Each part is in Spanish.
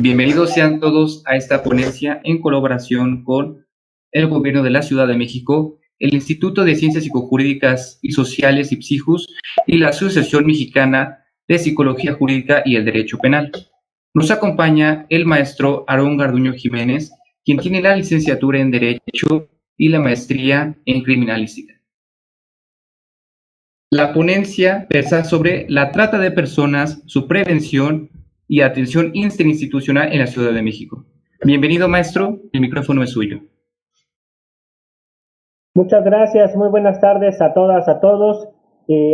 Bienvenidos sean todos a esta ponencia en colaboración con el Gobierno de la Ciudad de México, el Instituto de Ciencias Psicojurídicas y Sociales IPSIJUS y la Asociación Mexicana de Psicología Jurídica y el Derecho Penal. Nos acompaña el maestro Aarón Garduño Jiménez, quien tiene la licenciatura en Derecho y la maestría en Criminalística. La ponencia versa sobre la trata de personas, su prevención y atención interinstitucional en la Ciudad de México. Bienvenido, maestro, el micrófono es suyo. Muchas gracias, muy buenas tardes a todas, a todos.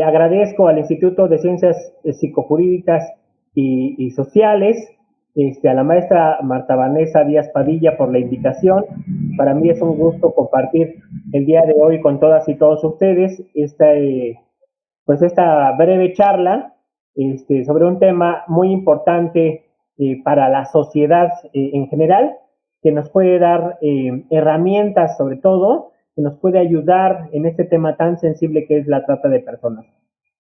Agradezco al Instituto de Ciencias Psicojurídicas y Sociales, a la maestra Marta Vanessa Díaz Padilla por la invitación. Para mí es un gusto compartir el día de hoy con todas y todos ustedes esta breve charla sobre un tema muy importante para la sociedad en general, que nos puede dar herramientas, sobre todo, que nos puede ayudar en este tema tan sensible que es la trata de personas.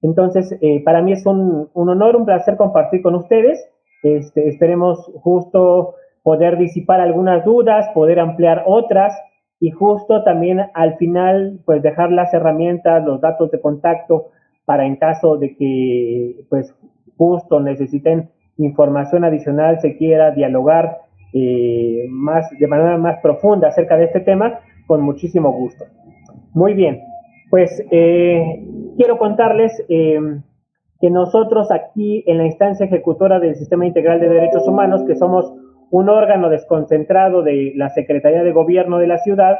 Entonces, para mí es un honor, un placer compartir con ustedes. Esperemos justo poder disipar algunas dudas, poder ampliar otras y justo también al final, pues dejar las herramientas, los datos de contacto para en caso de que, pues justo necesiten información adicional, se quiera dialogar de manera más profunda acerca de este tema, con muchísimo gusto. Muy bien, pues quiero contarles que nosotros aquí en la instancia ejecutora del Sistema Integral de Derechos Humanos, que somos un órgano desconcentrado de la Secretaría de Gobierno de la ciudad,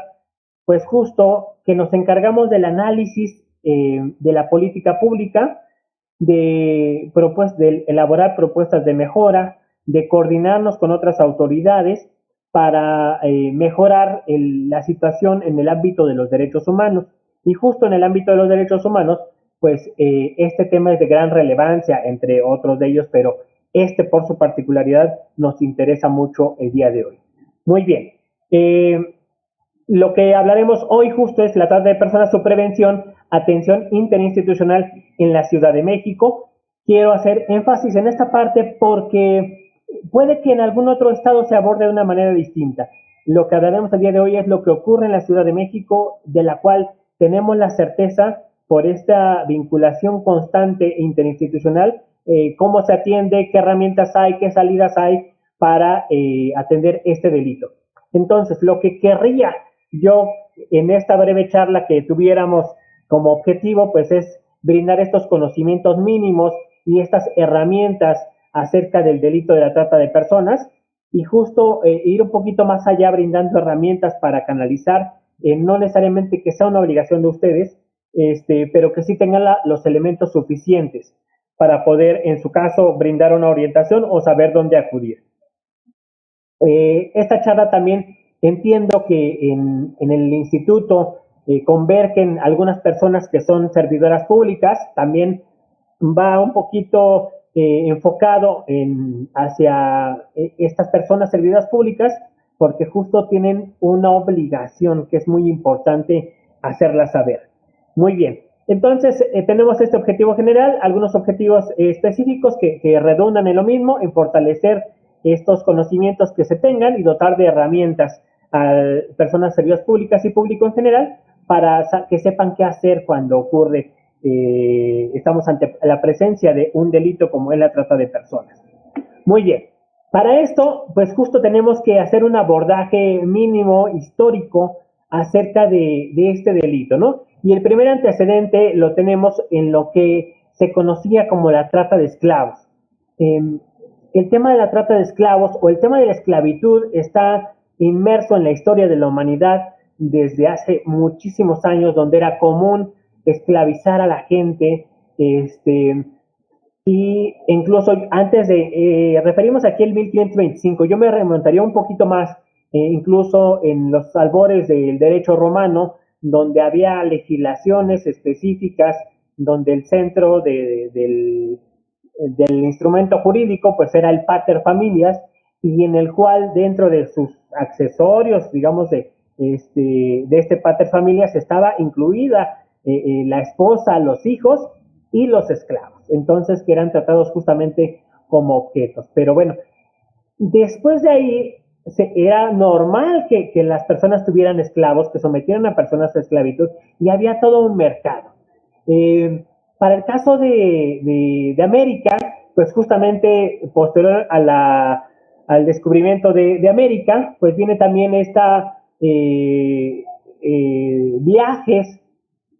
pues justo que nos encargamos del análisis de la política pública, de elaborar propuestas de mejora, de coordinarnos con otras autoridades para mejorar la situación en el ámbito de los derechos humanos. Y justo en el ámbito de los derechos humanos, pues este tema es de gran relevancia, entre otros de ellos, pero por su particularidad nos interesa mucho el día de hoy. Muy bien. Lo que hablaremos hoy justo es la trata de personas, su prevención, atención interinstitucional en la Ciudad de México. Quiero hacer énfasis en esta parte porque puede que en algún otro estado se aborde de una manera distinta. Lo que hablaremos el día de hoy es lo que ocurre en la Ciudad de México, de la cual tenemos la certeza por esta vinculación constante e interinstitucional, cómo se atiende, qué herramientas hay, qué salidas hay para atender este delito. Entonces, lo que querría yo en esta breve charla que tuviéramos como objetivo, pues es brindar estos conocimientos mínimos y estas herramientas acerca del delito de la trata de personas y justo ir un poquito más allá brindando herramientas para canalizar, no necesariamente que sea una obligación de ustedes, pero que sí tengan los elementos suficientes para poder, en su caso, brindar una orientación o saber dónde acudir. Esta charla también entiendo que en el instituto convergen algunas personas que son servidoras públicas, también va un poquito enfocado hacia estas personas servidoras públicas, porque justo tienen una obligación que es muy importante hacerla saber. Muy bien, entonces tenemos este objetivo general, algunos objetivos específicos que redundan en lo mismo, en fortalecer estos conocimientos que se tengan y dotar de herramientas a personas servidoras públicas y público en general para que sepan qué hacer cuando ocurre, estamos ante la presencia de un delito como es la trata de personas. Muy bien, para esto pues justo tenemos que hacer un abordaje mínimo histórico acerca de este delito, ¿no? Y el primer antecedente lo tenemos en lo que se conocía como la trata de esclavos. El tema de la trata de esclavos o el tema de la esclavitud está inmerso en la historia de la humanidad desde hace muchísimos años, donde era común esclavizar a la gente, y incluso antes referimos aquí el 1525, yo me remontaría un poquito más, incluso en los albores del derecho romano, donde había legislaciones específicas, donde el centro del instrumento jurídico pues era el pater familias, y en el cual dentro de sus accesorios, digamos, de este pater familias estaba incluida la esposa, los hijos y los esclavos, entonces que eran tratados justamente como objetos. Pero bueno, Después de ahí, era normal que las personas tuvieran esclavos, que sometieran a personas a esclavitud, y había todo un mercado. Para el caso de América, pues justamente posterior al descubrimiento de América, pues viene también viajes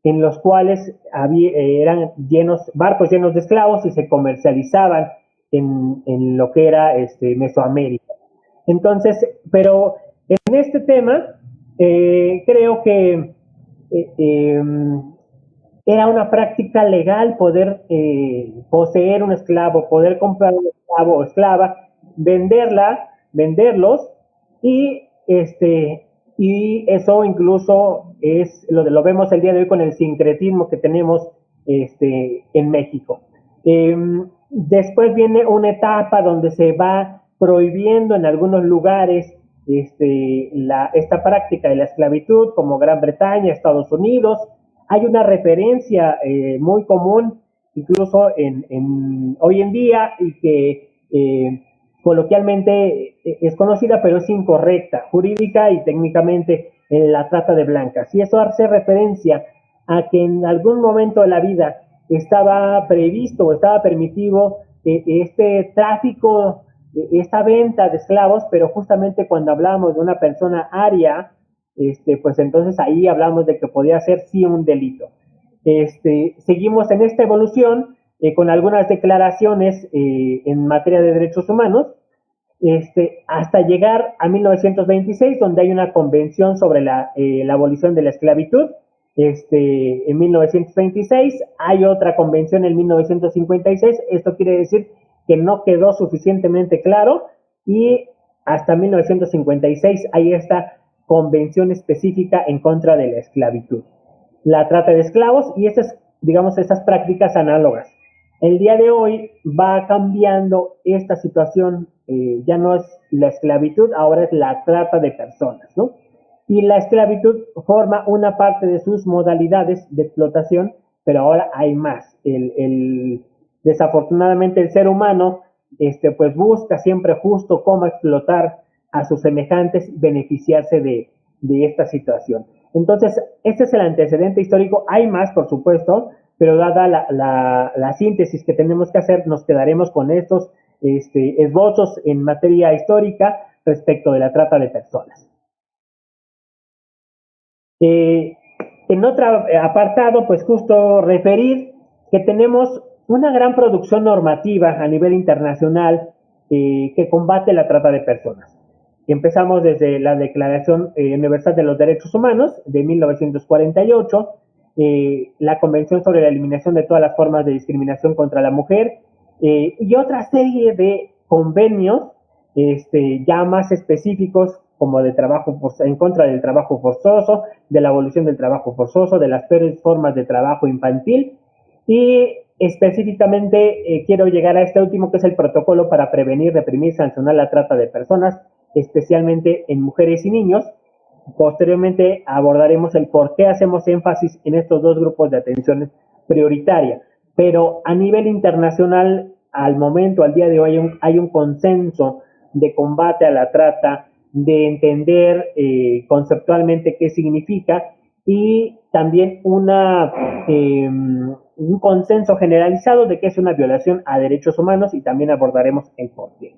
en los cuales eran barcos llenos de esclavos y se comercializaban en lo que era Mesoamérica. Entonces, pero en este tema, creo que era una práctica legal poder poseer un esclavo, poder comprar un esclavo o esclava, venderlos y y eso incluso lo vemos el día de hoy con el sincretismo que tenemos en México. Después viene una etapa donde se va prohibiendo en algunos lugares esta práctica de la esclavitud, como Gran Bretaña, Estados Unidos. Hay una referencia muy común, incluso hoy en día, y que coloquialmente es conocida, pero es incorrecta, jurídica y técnicamente, en la trata de blancas. Y eso hace referencia a que en algún momento de la vida estaba previsto o estaba permitido este tráfico, esta venta de esclavos, pero justamente cuando hablamos de una persona aria, pues entonces ahí hablamos de que podía ser sí un delito. Seguimos en esta evolución con algunas declaraciones en materia de derechos humanos, hasta llegar a 1926, donde hay una convención sobre la abolición de la esclavitud. En 1926 hay otra convención en 1956. Esto quiere decir que no quedó suficientemente claro, y hasta 1956 hay esta convención específica en contra de la esclavitud, la trata de esclavos y esas prácticas análogas. El día de hoy va cambiando esta situación, ya no es la esclavitud, ahora es la trata de personas, ¿no? Y la esclavitud forma una parte de sus modalidades de explotación, pero ahora hay más. Desafortunadamente el ser humano pues busca siempre justo cómo explotar a sus semejantes, beneficiarse de esta situación. Entonces, este es el antecedente histórico. Hay más, por supuesto, pero dada la síntesis que tenemos que hacer, nos quedaremos con estos esbozos en materia histórica respecto de la trata de personas. En otro apartado, pues justo referir que tenemos una gran producción normativa a nivel internacional que combate la trata de personas. Empezamos desde la Declaración Universal de los Derechos Humanos de 1948, la Convención sobre la Eliminación de todas las formas de discriminación contra la mujer, y otra serie de convenios ya más específicos, como de trabajo en contra del trabajo forzoso, de la abolición del trabajo forzoso, de las peores formas de trabajo infantil, y específicamente quiero llegar a este último, que es el protocolo para prevenir, reprimir, sancionar la trata de personas, especialmente en mujeres y niños. Posteriormente abordaremos el por qué hacemos énfasis en estos dos grupos de atención prioritaria. Pero a nivel internacional, al día de hoy, hay un consenso de combate a la trata, de entender conceptualmente qué significa, y también un consenso generalizado de que es una violación a derechos humanos, y también abordaremos el por qué.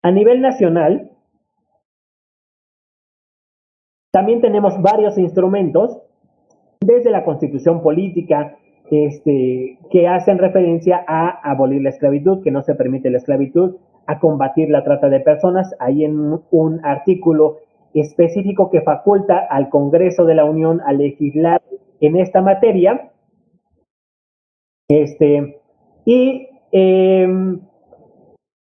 A nivel nacional, también tenemos varios instrumentos, desde la Constitución política, que hacen referencia a abolir la esclavitud, que no se permite la esclavitud, a combatir la trata de personas. Hay en un artículo específico que faculta al Congreso de la Unión a legislar en esta materia.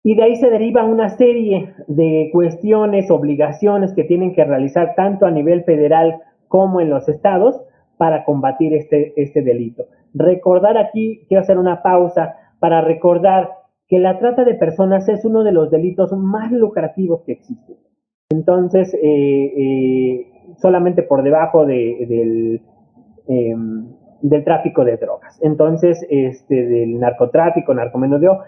Y de ahí se deriva una serie de cuestiones, obligaciones que tienen que realizar tanto a nivel federal como en los estados para combatir este delito. Recordar aquí, quiero hacer una pausa para recordar que la trata de personas es uno de los delitos más lucrativos que existen. Entonces, solamente por debajo del tráfico de drogas. Entonces, del narcotráfico, narcomenudeo,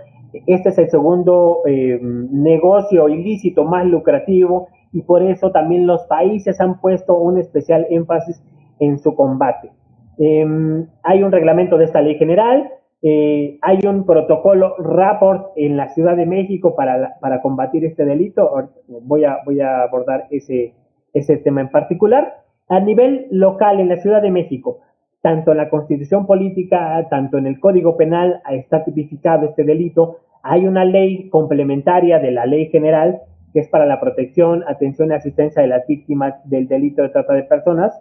Este es el segundo negocio ilícito más lucrativo y por eso también los países han puesto un especial énfasis en su combate. Hay un reglamento de esta ley general, hay un protocolo rapport en la Ciudad de México para combatir este delito. Voy a abordar ese tema en particular. A nivel local en la Ciudad de México, tanto en la Constitución Política, tanto en el Código Penal está tipificado este delito. Hay una ley complementaria de la Ley General que es para la protección, atención y asistencia de las víctimas del delito de trata de personas.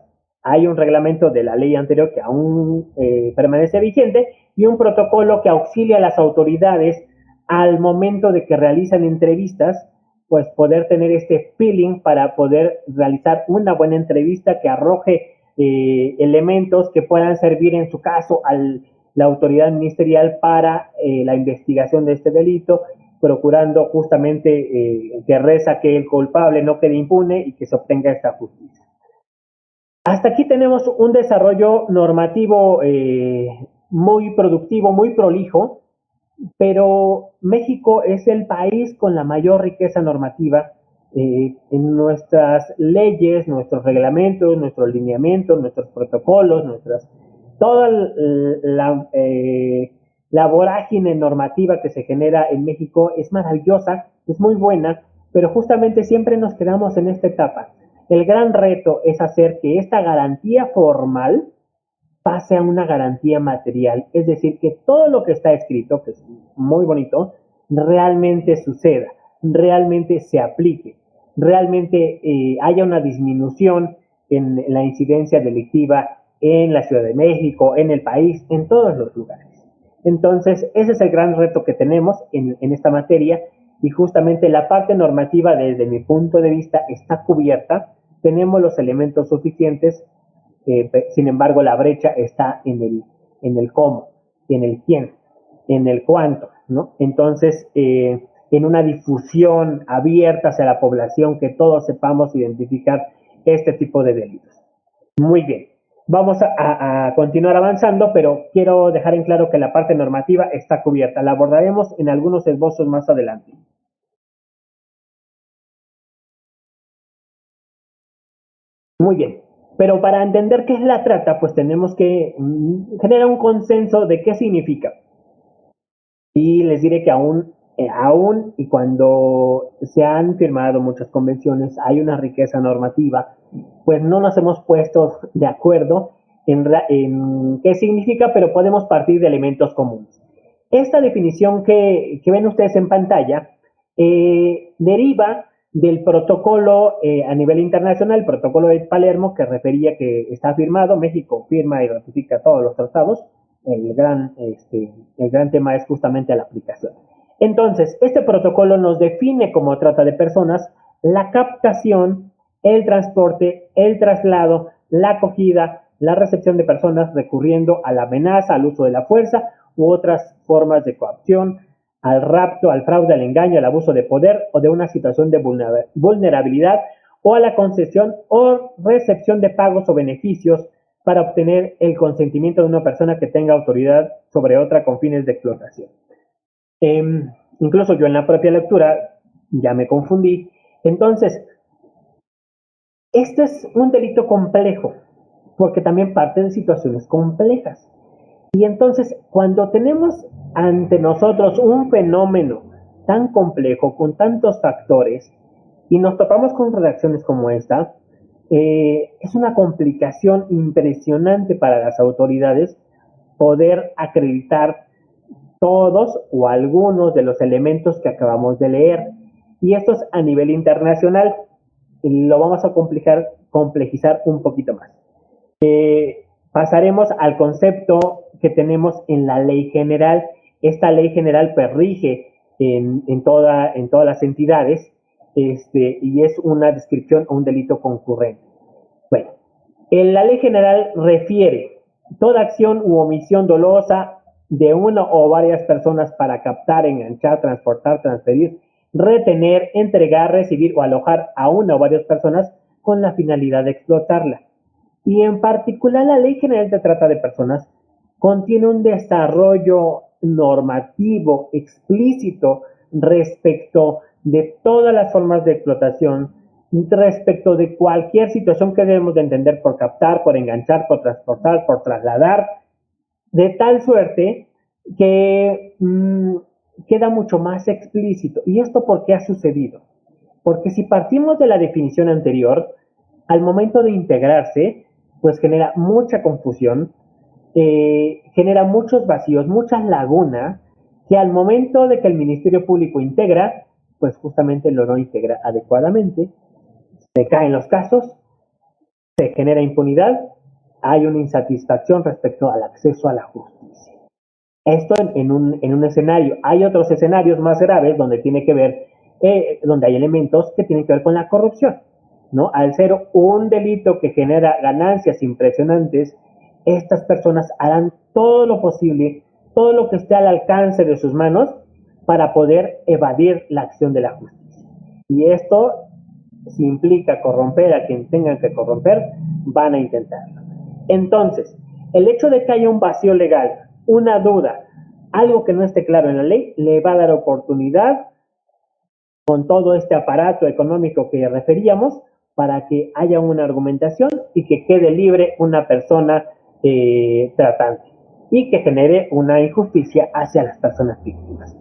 Hay un reglamento de la ley anterior que aún permanece vigente y un protocolo que auxilia a las autoridades al momento de que realizan entrevistas, pues poder tener este feeling para poder realizar una buena entrevista que arroje elementos que puedan servir en su caso a la autoridad ministerial para la investigación de este delito, procurando justamente que reza que el culpable no quede impune y que se obtenga esta justicia. Hasta aquí tenemos un desarrollo normativo muy productivo, muy prolijo, pero México es el país con la mayor riqueza normativa en nuestras leyes, nuestros reglamentos, nuestros lineamientos, nuestros protocolos, toda la vorágine normativa que se genera en México es maravillosa, es muy buena, pero justamente siempre nos quedamos en esta etapa. El gran reto es hacer que esta garantía formal pase a una garantía material, es decir, que todo lo que está escrito, que es muy bonito, realmente suceda, realmente se aplique, realmente haya una disminución en la incidencia delictiva en la Ciudad de México, en el país, en todos los lugares. Entonces, ese es el gran reto que tenemos en esta materia y justamente la parte normativa desde mi punto de vista está cubierta, tenemos los elementos suficientes. Sin embargo, la brecha está en el cómo, en el quién, en el cuánto, ¿no? Entonces, en una difusión abierta hacia la población, que todos sepamos identificar este tipo de delitos. Muy bien, vamos a continuar avanzando, pero quiero dejar en claro que la parte normativa está cubierta. La abordaremos en algunos esbozos más adelante. Muy bien. Pero para entender qué es la trata, pues tenemos que generar un consenso de qué significa. Y les diré que aún y cuando se han firmado muchas convenciones, hay una riqueza normativa, pues no nos hemos puesto de acuerdo en qué significa, pero podemos partir de elementos comunes. Esta definición que ven ustedes en pantalla deriva del protocolo a nivel internacional, el protocolo de Palermo, que refería que está firmado, México firma y ratifica todos los tratados. El gran tema es justamente la aplicación. Entonces, este protocolo nos define como trata de personas la captación, el transporte, el traslado, la acogida, la recepción de personas recurriendo a la amenaza, al uso de la fuerza u otras formas de coacción, al rapto, al fraude, al engaño, al abuso de poder o de una situación de vulnerabilidad o a la concesión o recepción de pagos o beneficios para obtener el consentimiento de una persona que tenga autoridad sobre otra con fines de explotación. Incluso yo en la propia lectura ya me confundí. Entonces, este es un delito complejo, porque también parte de situaciones complejas. Y entonces, cuando tenemos ante nosotros un fenómeno tan complejo, con tantos factores, y nos topamos con redacciones como esta, es una complicación impresionante para las autoridades poder acreditar todos o algunos de los elementos que acabamos de leer. Y esto es a nivel internacional. Lo vamos a complejizar un poquito más. Pasaremos al concepto que tenemos en la ley general. Esta ley general rige en todas las entidades y es una descripción a un delito concurrente. Bueno, la ley general refiere toda acción u omisión dolosa de una o varias personas para captar, enganchar, transportar, transferir, retener, entregar, recibir o alojar a una o varias personas con la finalidad de explotarla. Y en particular la Ley General de Trata de Personas contiene un desarrollo normativo explícito respecto de todas las formas de explotación, respecto de cualquier situación que debemos de entender por captar, por enganchar, por transportar, por trasladar, de tal suerte que queda mucho más explícito. ¿Y esto por qué ha sucedido? Porque si partimos de la definición anterior, al momento de integrarse, pues genera mucha confusión, genera muchos vacíos, muchas lagunas, que al momento de que el Ministerio Público integra, pues justamente lo no integra adecuadamente, se caen los casos, se genera impunidad, hay una insatisfacción respecto al acceso a la justicia. Esto en un escenario. Hay otros escenarios más graves donde tiene que ver, donde hay elementos que tienen que ver con la corrupción, ¿no? Al ser un delito que genera ganancias impresionantes, estas personas harán todo lo posible, todo lo que esté al alcance de sus manos para poder evadir la acción de la justicia. Y esto, si implica corromper a quien tengan que corromper, van a intentarlo. Entonces, el hecho de que haya un vacío legal, una duda, algo que no esté claro en la ley, le va a dar oportunidad con todo este aparato económico que referíamos para que haya una argumentación y que quede libre una persona tratante y que genere una injusticia hacia las personas víctimas.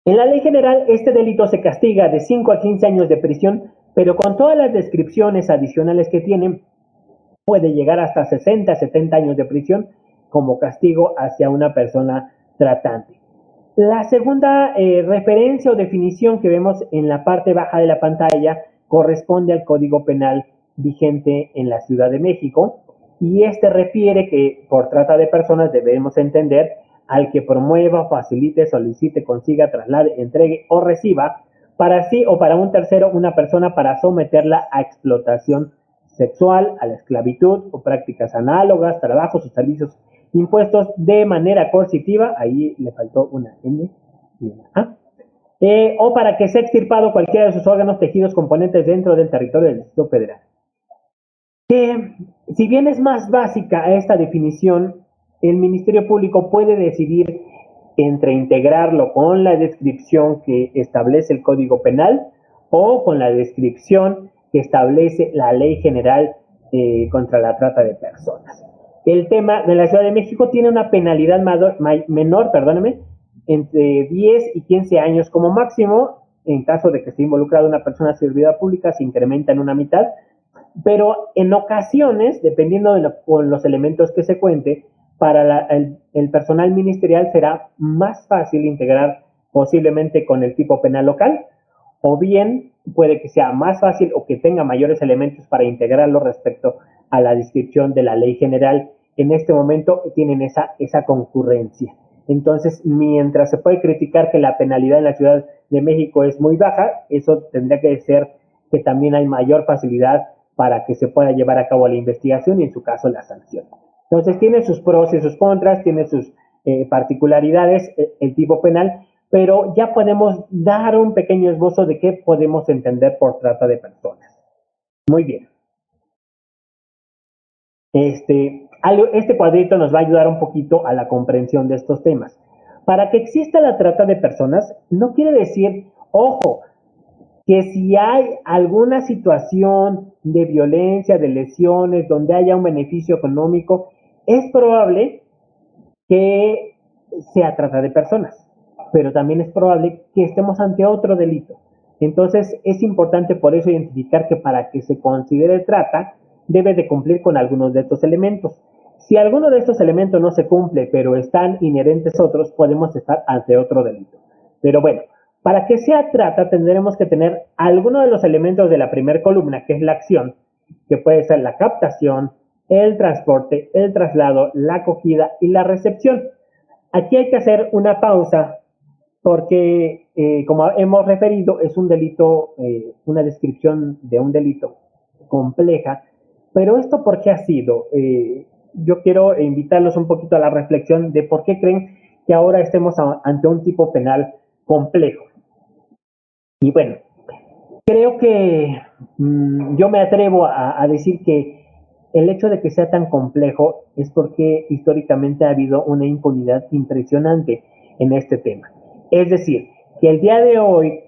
En la ley general, este delito se castiga de 5 a 15 años de prisión, pero con todas las descripciones adicionales que tiene, puede llegar hasta 60 a 70 años de prisión como castigo hacia una persona tratante. La segunda referencia o definición que vemos en la parte baja de la pantalla corresponde al Código Penal vigente en la Ciudad de México, y este refiere que por trata de personas debemos entender al que promueva, facilite, solicite, consiga, traslade, entregue o reciba para sí o para un tercero una persona para someterla a explotación sexual, a la esclavitud o prácticas análogas, trabajos o servicios impuestos de manera coercitiva, ahí le faltó una N y una A, o para que sea extirpado cualquiera de sus órganos, tejidos, componentes dentro del territorio del Distrito Federal. Que, si bien es más básica esta definición, el Ministerio Público puede decidir entre integrarlo con la descripción que establece el Código Penal o con la descripción que establece la Ley General contra la Trata de Personas. El tema de la Ciudad de México tiene una penalidad menor, entre 10 y 15 años como máximo. En caso de que esté involucrada una persona servidora pública, se incrementa en una mitad, pero en ocasiones, dependiendo de con los elementos que se cuente, para el personal ministerial será más fácil integrar posiblemente con el tipo penal local, o bien puede que sea más fácil o que tenga mayores elementos para integrarlo respecto a la descripción de la ley general. En este momento tienen esa concurrencia. Entonces, mientras se puede criticar que la penalidad en la Ciudad de México es muy baja, eso tendría que ser que también hay mayor facilidad para que se pueda llevar a cabo la investigación y en su caso la sanción. Entonces tiene sus pros y sus contras, tiene sus particularidades el tipo penal, pero ya podemos dar un pequeño esbozo de qué podemos entender por trata de personas. Muy bien. Este cuadrito nos va a ayudar un poquito a la comprensión de estos temas. Para que exista la trata de personas, no quiere decir, ojo, que si hay alguna situación de violencia, de lesiones, donde haya un beneficio económico, es probable que sea trata de personas, pero también es probable que estemos ante otro delito. Entonces, es importante por eso identificar que para que se considere trata, debe de cumplir con algunos de estos elementos. Si alguno de estos elementos no se cumple, pero están inherentes otros, podemos estar ante otro delito. Pero bueno, para que sea trata, tendremos que tener alguno de los elementos de la primera columna, que es la acción, que puede ser la captación, el transporte, el traslado, la acogida y la recepción. Aquí hay que hacer una pausa porque, como hemos referido, es un delito, una descripción de un delito compleja. Pero esto, ¿por qué ha sido? Yo quiero invitarlos un poquito a la reflexión de por qué creen que ahora estemos ante un tipo penal complejo. Y bueno, creo que yo me atrevo a decir que el hecho de que sea tan complejo es porque históricamente ha habido una impunidad impresionante en este tema. Es decir, que el día de hoy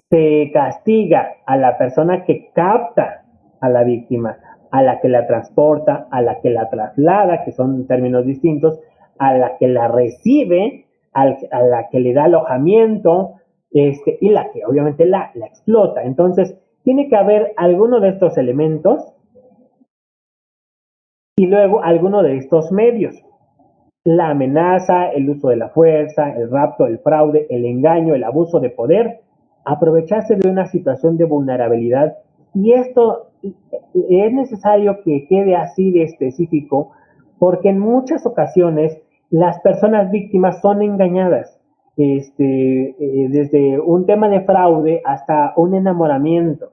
se castiga a la persona que capta a la víctima, a la que la transporta, a la que la traslada, que son términos distintos, a la que la recibe, a la que le da alojamiento, y la que obviamente la explota. Entonces, tiene que haber alguno de estos elementos y luego alguno de estos medios. La amenaza, el uso de la fuerza, el rapto, el fraude, el engaño, el abuso de poder, aprovecharse de una situación de vulnerabilidad. Y esto es necesario que quede así de específico porque en muchas ocasiones las personas víctimas son engañadas, desde un tema de fraude hasta un enamoramiento.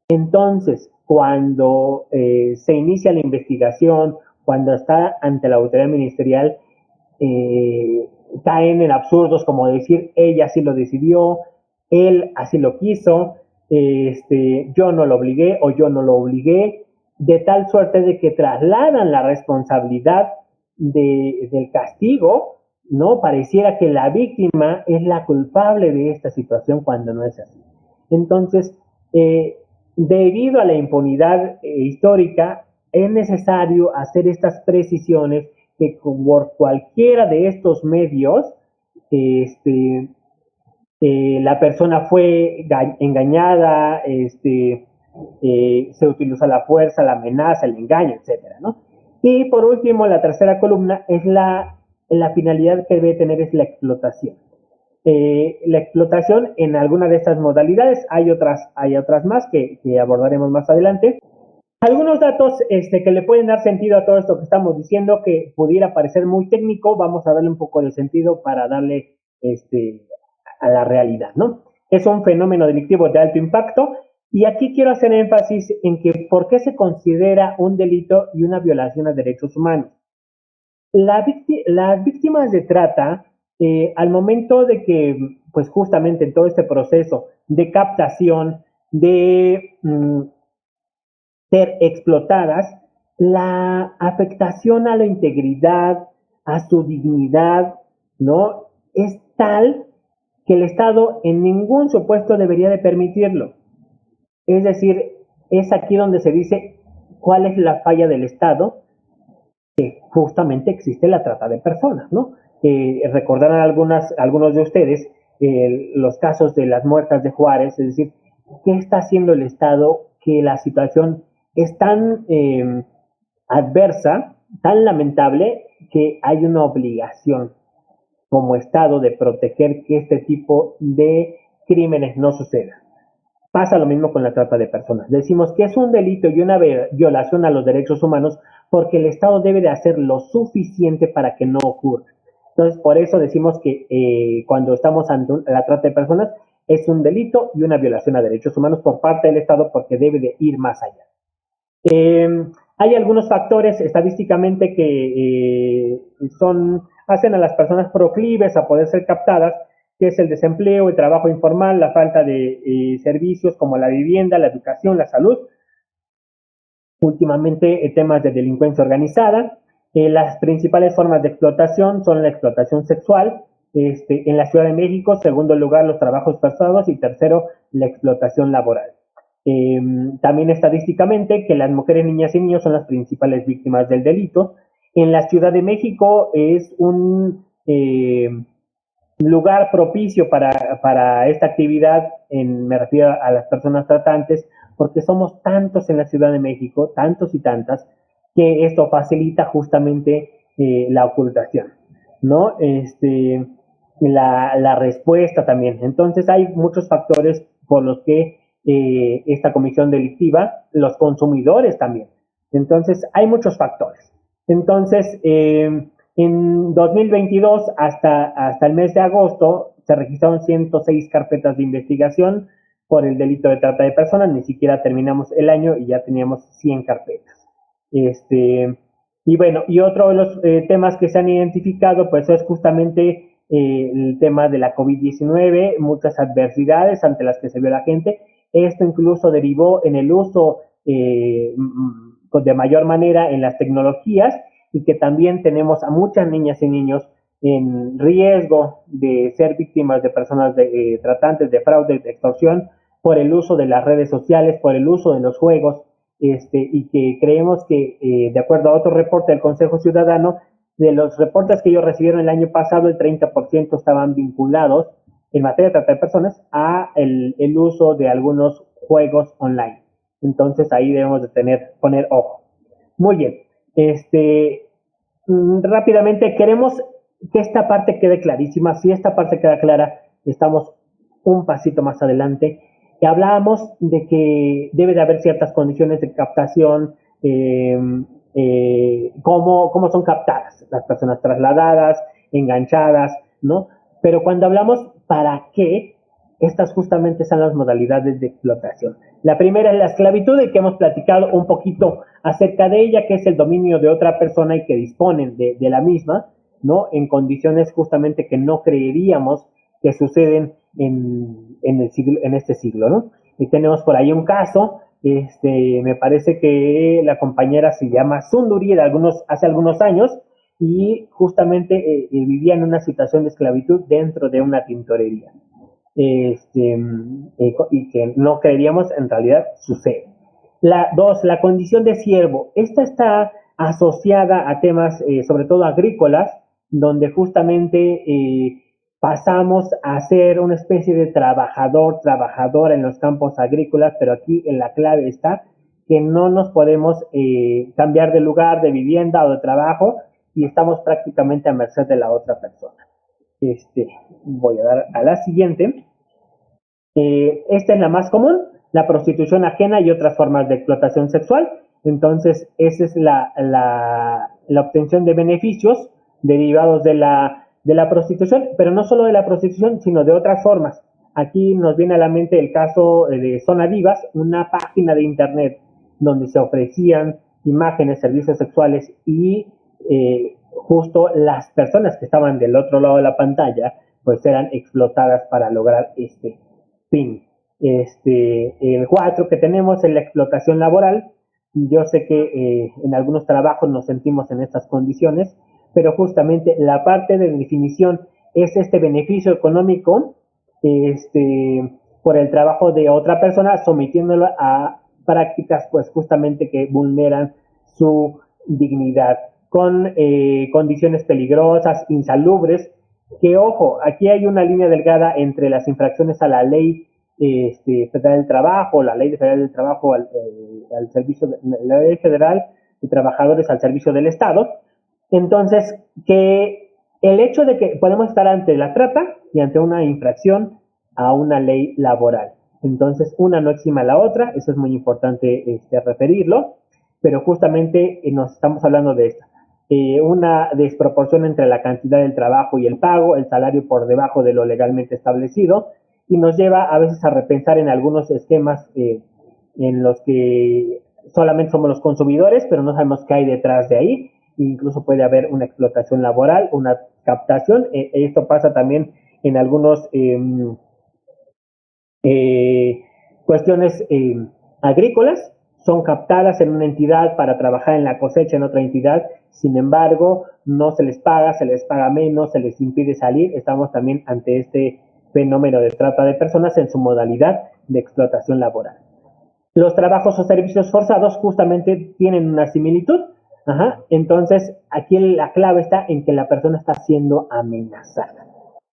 Entonces, cuando se inicia la investigación, cuando está ante la autoridad ministerial, eh, caen en absurdos como decir, ella sí lo decidió, él así lo quiso, yo no lo obligué o yo no lo obligué, de tal suerte de que trasladan la responsabilidad del castigo, ¿no? Pareciera que la víctima es la culpable de esta situación cuando no es así. Entonces, debido a la impunidad histórica, es necesario hacer estas precisiones que por cualquiera de estos medios, la persona fue engañada, se utiliza la fuerza, la amenaza, el engaño, etcétera, ¿no? Y por último, la tercera columna es la finalidad que debe tener es la explotación. La explotación en alguna de estas modalidades, hay otras más que abordaremos más adelante. Algunos datos que le pueden dar sentido a todo esto que estamos diciendo, que pudiera parecer muy técnico, vamos a darle un poco de sentido para darle a la realidad, ¿no? Es un fenómeno delictivo de alto impacto y aquí quiero hacer énfasis en que por qué se considera un delito y una violación a derechos humanos. Las víctimas de trata, al momento de que, pues justamente en todo este proceso de captación, de ser explotadas, la afectación a la integridad, a su dignidad, ¿no? Es tal que el Estado en ningún supuesto debería de permitirlo. Es decir, es aquí donde se dice cuál es la falla del Estado, que justamente existe la trata de personas, ¿no? Recordarán algunos de ustedes los casos de las muertas de Juárez, es decir, ¿qué está haciendo el Estado que la situación es tan adversa, tan lamentable, que hay una obligación como Estado de proteger que este tipo de crímenes no sucedan? Pasa lo mismo con la trata de personas. Decimos que es un delito y una violación a los derechos humanos porque el Estado debe de hacer lo suficiente para que no ocurra. Entonces, por eso decimos que cuando estamos ante la trata de personas es un delito y una violación a derechos humanos por parte del Estado porque debe de ir más allá. Hay algunos factores estadísticamente que hacen a las personas proclives a poder ser captadas, que es el desempleo, el trabajo informal, la falta de servicios como la vivienda, la educación, la salud. Últimamente, temas de delincuencia organizada. Las principales formas de explotación son la explotación sexual, en la Ciudad de México, segundo lugar, los trabajos forzados y tercero, la explotación laboral. También estadísticamente que las mujeres, niñas y niños son las principales víctimas del delito. En la Ciudad de México es un lugar propicio para esta actividad, me refiero a las personas tratantes, porque somos tantos en la Ciudad de México, tantos y tantas, que esto facilita justamente la ocultación, ¿no? La respuesta también. Entonces hay muchos factores por los que esta comisión delictiva, los consumidores también. Entonces hay muchos factores. Entonces, en 2022, hasta el mes de agosto, se registraron 106 carpetas de investigación por el delito de trata de personas. Ni siquiera terminamos el año y ya teníamos 100 carpetas. Y bueno, y otro de los temas que se han identificado, pues es justamente el tema de la COVID-19, muchas adversidades ante las que se vio la gente. Esto incluso derivó en el uso de mayor manera en las tecnologías y que también tenemos a muchas niñas y niños en riesgo de ser víctimas de personas tratantes de fraude, de extorsión, por el uso de las redes sociales, por el uso de los juegos, y que creemos que, de acuerdo a otro reporte del Consejo Ciudadano, de los reportes que ellos recibieron el año pasado, el 30% estaban vinculados en materia de trata de personas a el uso de algunos juegos online. Entonces ahí debemos de poner ojo. Muy bien. Rápidamente queremos que esta parte quede clarísima. Si esta parte queda clara, estamos un pasito más adelante. Y hablábamos de que debe de haber ciertas condiciones de captación, cómo son captadas las personas trasladadas, enganchadas, ¿no? Pero cuando hablamos para qué, estas justamente son las modalidades de explotación. La primera es la esclavitud, y que hemos platicado un poquito acerca de ella, que es el dominio de otra persona y que disponen de la misma, ¿no? En condiciones justamente que no creeríamos que suceden en este siglo, ¿no? Y tenemos por ahí un caso, me parece que la compañera se llama Sunduri, hace algunos años, y justamente vivía en una situación de esclavitud dentro de una tintorería. Y que no creeríamos en realidad sucede. La condición de siervo. Esta está asociada a temas, sobre todo agrícolas, donde justamente pasamos a ser una especie de trabajadora en los campos agrícolas, pero aquí en la clave está que no nos podemos cambiar de lugar, de vivienda o de trabajo, y estamos prácticamente a merced de la otra persona. Voy a dar a la siguiente. Esta es la más común, la prostitución ajena y otras formas de explotación sexual. Entonces, esa es la obtención de beneficios derivados de la prostitución, pero no solo de la prostitución, sino de otras formas. Aquí nos viene a la mente el caso de Zona Vivas, una página de internet donde se ofrecían imágenes, servicios sexuales y justo las personas que estaban del otro lado de la pantalla pues eran explotadas para lograr este fin. El 4 que tenemos es la explotación laboral. Yo sé que en algunos trabajos nos sentimos en estas condiciones, pero justamente la parte de definición es este beneficio económico por el trabajo de otra persona, sometiéndolo a prácticas pues justamente que vulneran su dignidad, con condiciones peligrosas, insalubres, que ojo, aquí hay una línea delgada entre las infracciones a la ley federal del trabajo, la ley federal del trabajo al servicio de la ley federal de trabajadores al servicio del Estado. Entonces, que el hecho de que podemos estar ante la trata y ante una infracción a una ley laboral. Entonces, una no exime a la otra, eso es muy importante referirlo, pero justamente nos estamos hablando de esto. Una desproporción entre la cantidad del trabajo y el pago, el salario por debajo de lo legalmente establecido, y nos lleva a veces a repensar en algunos esquemas en los que solamente somos los consumidores, pero no sabemos qué hay detrás de ahí. Incluso puede haber una explotación laboral, una captación. Esto pasa también en algunos cuestiones agrícolas. Son captadas en una entidad para trabajar en la cosecha en otra entidad, sin embargo, no se les paga menos, se les impide salir. Estamos también ante este fenómeno de trata de personas en su modalidad de explotación laboral. Los trabajos o servicios forzados justamente tienen una similitud. Entonces, aquí la clave está en que la persona está siendo amenazada.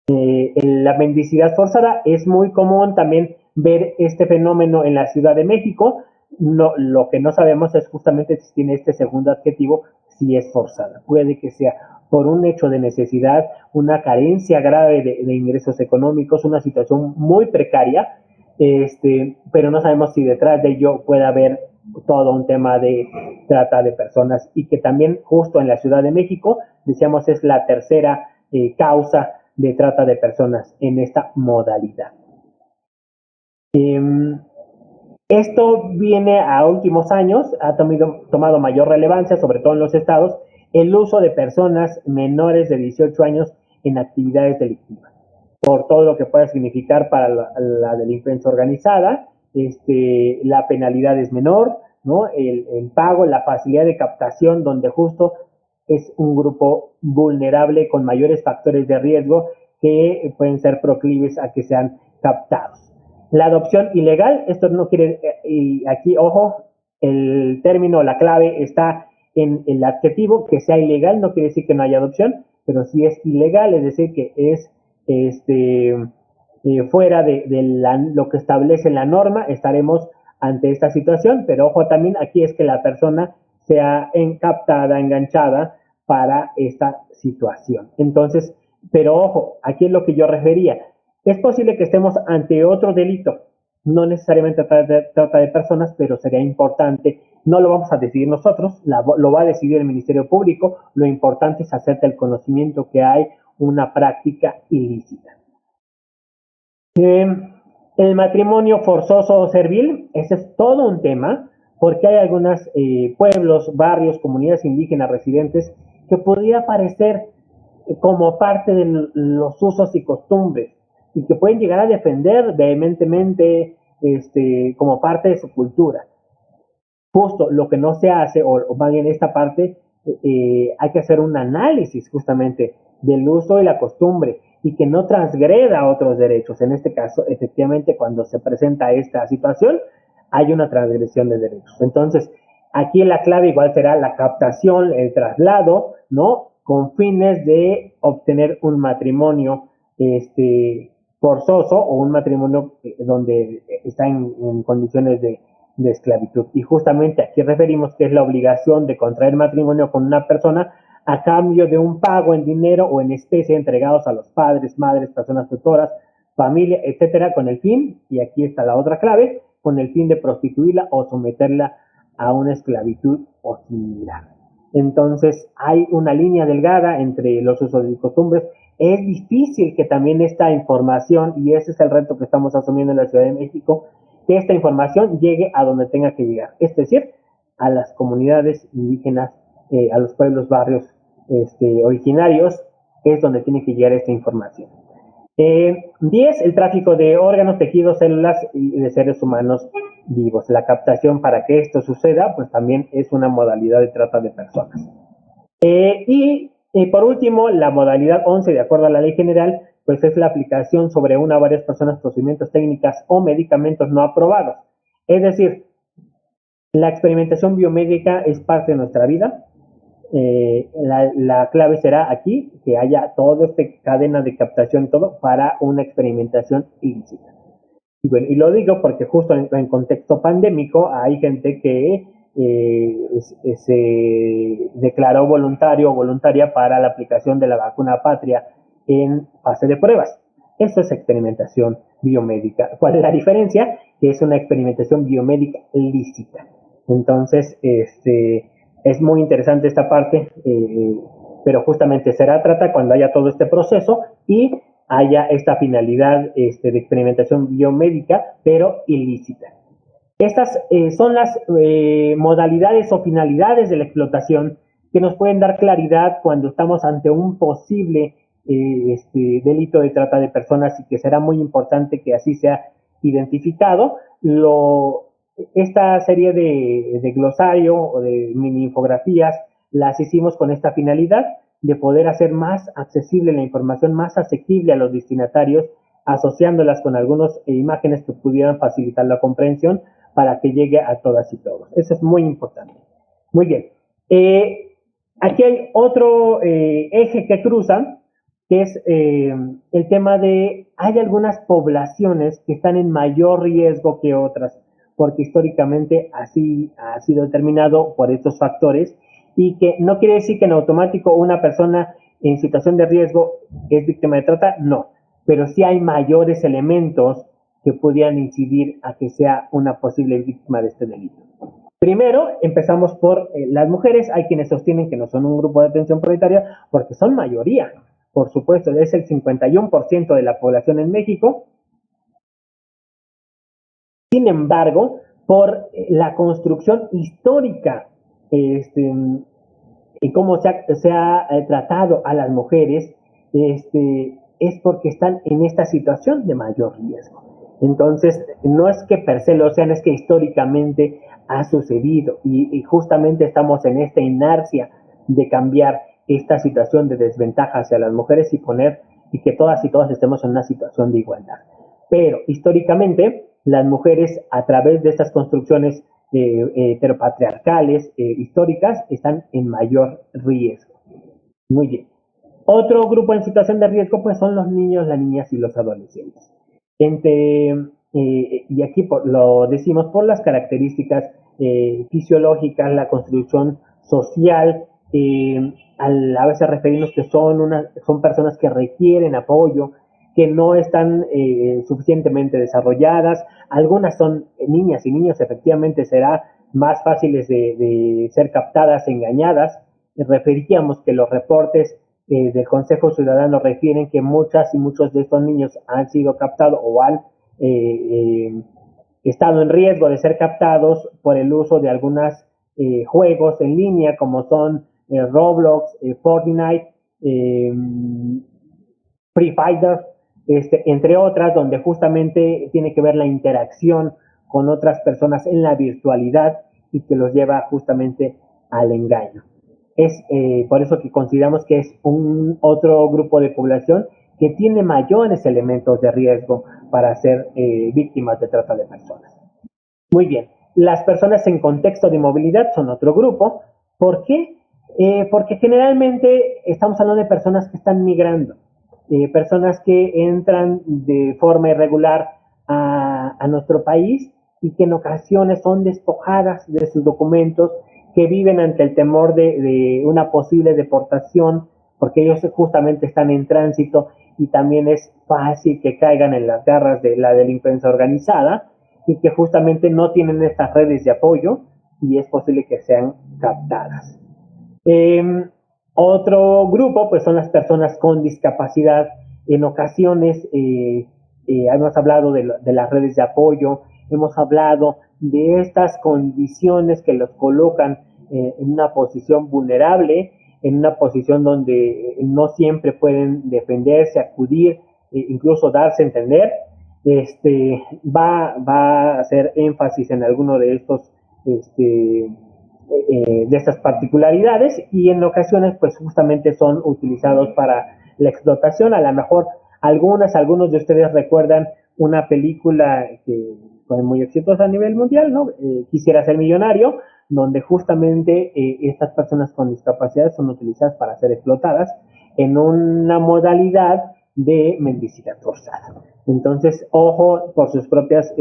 La mendicidad forzada es muy común también ver este fenómeno en la Ciudad de México. Lo que no sabemos es justamente si tiene este segundo adjetivo, si es forzada. Puede que sea por un hecho de necesidad, una carencia grave de ingresos económicos, una situación muy precaria, pero no sabemos si detrás de ello puede haber todo un tema de trata de personas, y que también justo en la Ciudad de México, decíamos, es la tercera causa de trata de personas en esta modalidad. Esto viene a últimos años, ha tomado mayor relevancia, sobre todo en los estados, el uso de personas menores de 18 años en actividades delictivas, por todo lo que puede significar para la delincuencia organizada. La penalidad es menor, ¿no? El pago, la facilidad de captación, donde justo es un grupo vulnerable con mayores factores de riesgo que pueden ser proclives a que sean captados. La adopción ilegal, esto no quiere, y aquí, ojo, el término, la clave está en el adjetivo, que sea ilegal, no quiere decir que no haya adopción, pero si es ilegal, es decir, que es fuera lo que establece la norma, estaremos ante esta situación, pero ojo también aquí es que la persona sea captada, enganchada para esta situación. Entonces, pero ojo, aquí es lo que yo refería. Es posible que estemos ante otro delito, no necesariamente trata de personas, pero sería importante, no lo vamos a decidir nosotros, lo va a decidir el Ministerio Público, lo importante es hacerte el conocimiento que hay una práctica ilícita. El matrimonio forzoso o servil, ese es todo un tema, porque hay algunos pueblos, barrios, comunidades indígenas residentes que podría parecer como parte de los usos y costumbres y que pueden llegar a defender vehementemente como parte de su cultura. Justo lo que no se hace, o más bien esta parte, hay que hacer un análisis justamente del uso y la costumbre y que no transgreda otros derechos. En este caso, efectivamente, cuando se presenta esta situación, hay una transgresión de derechos. Entonces, aquí la clave igual será la captación, el traslado, ¿no? Con fines de obtener un matrimonio forzoso o un matrimonio donde está en condiciones de esclavitud. Y justamente aquí referimos que es la obligación de contraer matrimonio con una persona a cambio de un pago en dinero o en especie entregados a los padres, madres, personas tutoras, familia, etcétera, con el fin, y aquí está la otra clave, con el fin de prostituirla o someterla a una esclavitud o similar. Entonces, hay una línea delgada entre los usos y costumbres. Es difícil que también esta información, y ese es el reto que estamos asumiendo en la Ciudad de México, que esta información llegue a donde tenga que llegar, es decir, a las comunidades indígenas, a los pueblos, barrios originarios, es donde tiene que llegar esta información. 10, el tráfico de órganos, tejidos, células y de seres humanos vivos. La captación para que esto suceda, pues también es una modalidad de trata de personas. Y por último, la modalidad 11, de acuerdo a la ley general, pues es la aplicación sobre una o varias personas, procedimientos técnicas o medicamentos no aprobados. Es decir, la experimentación biomédica es parte de nuestra vida. La clave será aquí que haya toda esta cadena de captación, todo para una experimentación ilícita. Y bueno, y lo digo porque justo en contexto pandémico hay gente que se declaró voluntario o voluntaria para la aplicación de la vacuna patria en fase de pruebas. Eso es experimentación biomédica. ¿Cuál es la diferencia? Que es una experimentación biomédica lícita. Entonces, es muy interesante esta parte, pero justamente será trata cuando haya todo este proceso y haya esta finalidad de experimentación biomédica, pero ilícita. Estas son las modalidades o finalidades de la explotación que nos pueden dar claridad cuando estamos ante un posible delito de trata de personas y que será muy importante que así sea identificado. Esta serie de glosario o de mini infografías las hicimos con esta finalidad de poder hacer más accesible la información, más asequible a los destinatarios, asociándolas con algunas imágenes que pudieran facilitar la comprensión para que llegue a todas y todos. Eso es muy importante. Muy bien. Aquí hay otro eje que cruza, que es el tema de, hay algunas poblaciones que están en mayor riesgo que otras, porque históricamente así ha sido determinado por estos factores, y que no quiere decir que en automático una persona en situación de riesgo es víctima de trata, no, pero sí hay mayores elementos que pudieran incidir a que sea una posible víctima de este delito. Primero, empezamos por las mujeres. Hay quienes sostienen que no son un grupo de atención prioritaria porque son mayoría. Por supuesto, es el 51% de la población en México. Sin embargo, por la construcción histórica y cómo se ha tratado a las mujeres, es porque están en esta situación de mayor riesgo. Entonces, no es que per se lo sean, es que históricamente ha sucedido y justamente estamos en esta inercia de cambiar esta situación de desventaja hacia las mujeres y que todas y todas estemos en una situación de igualdad. Pero históricamente las mujeres a través de estas construcciones heteropatriarcales históricas están en mayor riesgo. Muy bien. Otro grupo en situación de riesgo pues son los niños, las niñas y los adolescentes. Y aquí lo decimos por las características fisiológicas, la constitución social, a veces referirnos que son personas que requieren apoyo, que no están suficientemente desarrolladas. Algunas son niñas y niños, efectivamente será más fáciles de ser captadas, engañadas. Referíamos que los reportes del Consejo Ciudadano refieren que muchas y muchos de estos niños han sido captados o han estado en riesgo de ser captados por el uso de algunos juegos en línea como son Roblox, Fortnite, Free Fire, entre otras, donde justamente tiene que ver la interacción con otras personas en la virtualidad y que los lleva justamente al engaño. Es por eso que consideramos que es un otro grupo de población que tiene mayores elementos de riesgo para ser víctimas de trata de personas. Muy bien, las personas en contexto de movilidad son otro grupo. ¿Por qué? Porque generalmente estamos hablando de personas que están migrando, personas que entran de forma irregular a nuestro país y que en ocasiones son despojadas de sus documentos, que viven ante el temor de una posible deportación, porque ellos justamente están en tránsito y también es fácil que caigan en las garras de la delincuencia organizada y que justamente no tienen estas redes de apoyo y es posible que sean captadas. Otro grupo pues son las personas con discapacidad. En ocasiones hemos hablado de las redes de apoyo, hemos hablado de estas condiciones que los colocan en una posición vulnerable, en una posición donde no siempre pueden defenderse, acudir, incluso darse a entender. Va a hacer énfasis en alguno de estos de estas particularidades y en ocasiones pues justamente son utilizados para la explotación. A lo mejor algunos de ustedes recuerdan una película que fue muy exitosa a nivel mundial, ¿no? Quisiera ser millonario, donde justamente estas personas con discapacidad son utilizadas para ser explotadas en una modalidad de mendicidad forzada. Entonces, ojo, por sus propias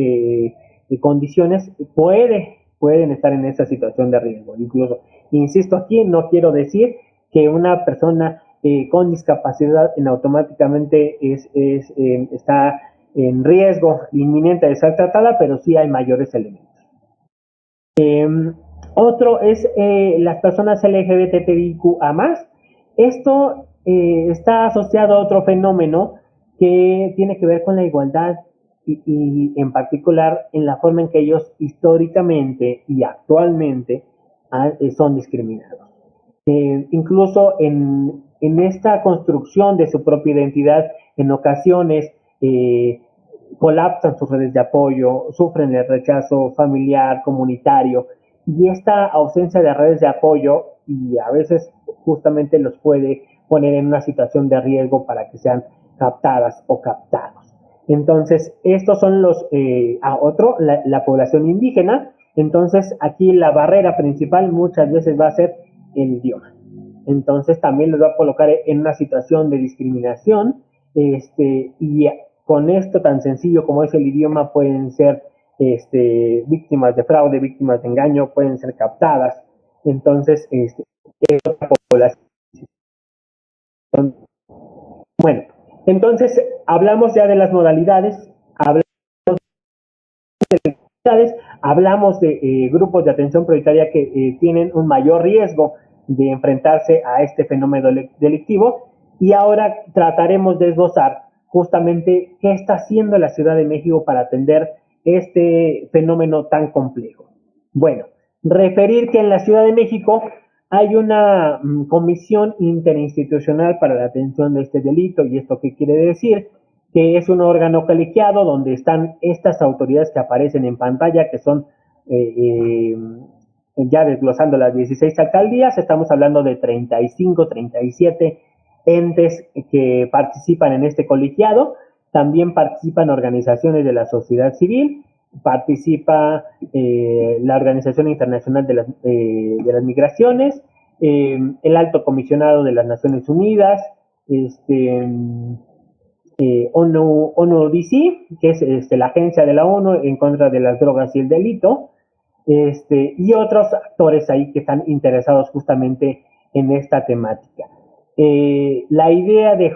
condiciones, pueden estar en esta situación de riesgo. Incluso, insisto aquí, no quiero decir que una persona con discapacidad automáticamente está en riesgo inminente de ser tratada, pero sí hay mayores elementos. Otro es las personas LGBTIQA+. Esto está asociado a otro fenómeno que tiene que ver con la igualdad y en particular en la forma en que ellos históricamente y actualmente son discriminados. Incluso en esta construcción de su propia identidad, en ocasiones colapsan sus redes de apoyo, sufren el rechazo familiar, comunitario, y esta ausencia de redes de apoyo y a veces justamente los puede poner en una situación de riesgo para que sean captadas o captados. Entonces, estos son la población indígena. Entonces, aquí la barrera principal muchas veces va a ser el idioma. Entonces, también los va a colocar en una situación de discriminación, y con esto tan sencillo como es el idioma pueden ser víctimas de fraude, víctimas de engaño, pueden ser captadas. Entonces, es otra población. Bueno, entonces hablamos ya de las modalidades, hablamos de grupos de atención prioritaria que tienen un mayor riesgo de enfrentarse a este fenómeno delictivo y ahora trataremos de esbozar justamente qué está haciendo la Ciudad de México para atender este fenómeno tan complejo. Bueno, referir que en la Ciudad de México hay una comisión interinstitucional para la atención de este delito. ¿Y esto qué quiere decir? que es un órgano colegiado donde están estas autoridades que aparecen en pantalla, que son, ya desglosando las 16 alcaldías, estamos hablando de 35, 37 entes que participan en este colegiado. También participan organizaciones de la sociedad civil, participa la Organización Internacional de las Migraciones, el Alto Comisionado de las Naciones Unidas, ONU-DC, que es la agencia de la ONU en contra de las drogas y el delito, y otros actores ahí que están interesados justamente en esta temática. La idea de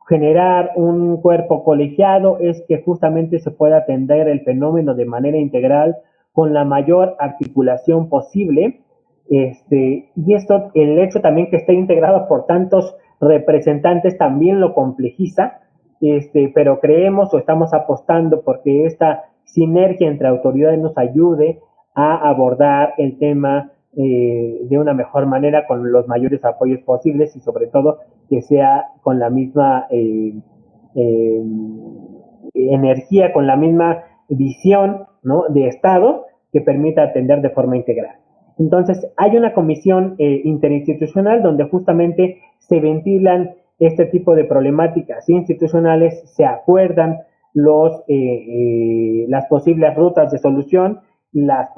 generar un cuerpo colegiado es que justamente se pueda atender el fenómeno de manera integral con la mayor articulación posible, y esto, el hecho también que esté integrado por tantos representantes también lo complejiza, pero creemos o estamos apostando porque esta sinergia entre autoridades nos ayude a abordar el tema de una mejor manera, con los mayores apoyos posibles y sobre todo que sea con la misma energía, con la misma visión, ¿no?, de Estado que permita atender de forma integral. Entonces, hay una comisión interinstitucional donde justamente se ventilan este tipo de problemáticas institucionales, se acuerdan las posibles rutas de solución, la